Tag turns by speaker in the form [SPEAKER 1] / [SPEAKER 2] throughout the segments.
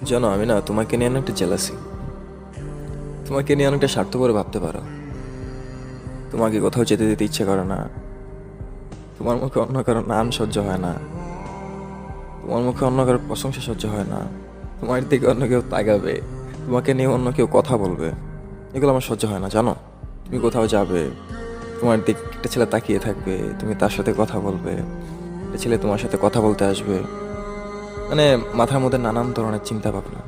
[SPEAKER 1] জানো, আমি না তোমাকে নিয়ে অনেকটা জেলাসি। তোমাকে নিয়ে অনেকটা স্বার্থপর ভাবতে পারো। তোমাকে কোথাও যেতে দিতে ইচ্ছে করে না। তোমার মুখে অন্য কারোর নাম সহ্য হয় না। তোমার মুখে অন্য কারোর প্রশংসা সহ্য হয় না। তোমার দিকে অন্য কেউ তাকাবে, তোমাকে নিয়ে অন্য কেউ কথা বলবে, এগুলো আমার সহ্য হয় না। জানো, তুমি কোথাও যাবে, তোমার দিকে একটা ছেলে তাকিয়ে থাকবে, তুমি তার সাথে কথা বলবে, একটা ছেলে তোমার সাথে কথা বলতে আসবে, মানে মাথার মধ্যে নানান ধরনের চিন্তা ভাবনা,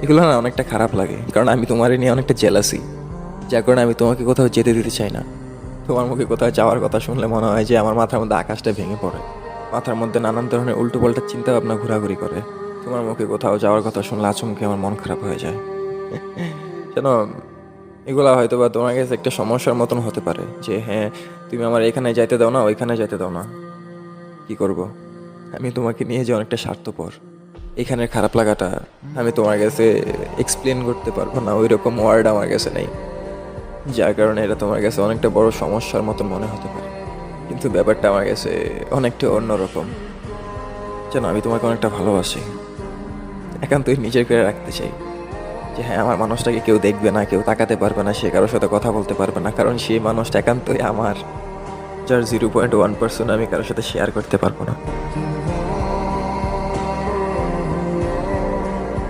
[SPEAKER 1] এগুলো না অনেকটা খারাপ লাগে। কারণ আমি তোমার নিয়ে অনেকটা জেলাসি, যার কারণে আমি তোমাকে কোথাও যেতে দিতে চাই না। তোমার মুখে কোথাও যাওয়ার কথা শুনলে মনে হয় যে আমার মাথার মধ্যে আকাশটা ভেঙে পড়ে। মাথার মধ্যে নানান ধরনের উল্টো পাল্টা চিন্তা ভাবনা ঘোরাঘুরি করে। তোমার মুখে কোথাও যাওয়ার কথা শুনলে আচমকে আমার মন খারাপ হয়ে যায়। জানো, এগুলা হয়তো বা তোমার কাছে একটা সমস্যার মতন হতে পারে যে হ্যাঁ, তুমি আমার এখানে যাইতে দাও না, ওইখানে যাইতে দাও না। কি করব, আমি তোমাকে নিয়ে যে অনেকটা স্বার্থপর। এখানের খারাপ লাগাটা আমি তোমার কাছে এক্সপ্লেন করতে পারবো না, ওই রকম ওয়ার্ড আমার কাছে নেই। যার কারণে এটা তোমার কাছে অনেকটা বড় সমস্যার মতন মনে হতে পারে, কিন্তু ব্যাপারটা আমার কাছে অনেকটা অন্যরকম। যেন আমি তোমাকে অনেকটা ভালোবাসি, একান্তই নিজের করে রাখতে চাই। যে হ্যাঁ, আমার মানুষটাকে কেউ দেখবে না, কেউ তাকাতে পারবে না, সে কারোর সাথে কথা বলতে পারবে না, কারণ সেই মানুষটা একান্তই আমার, যার 0.1% আমি কারোর সাথে শেয়ার করতে পারবো না।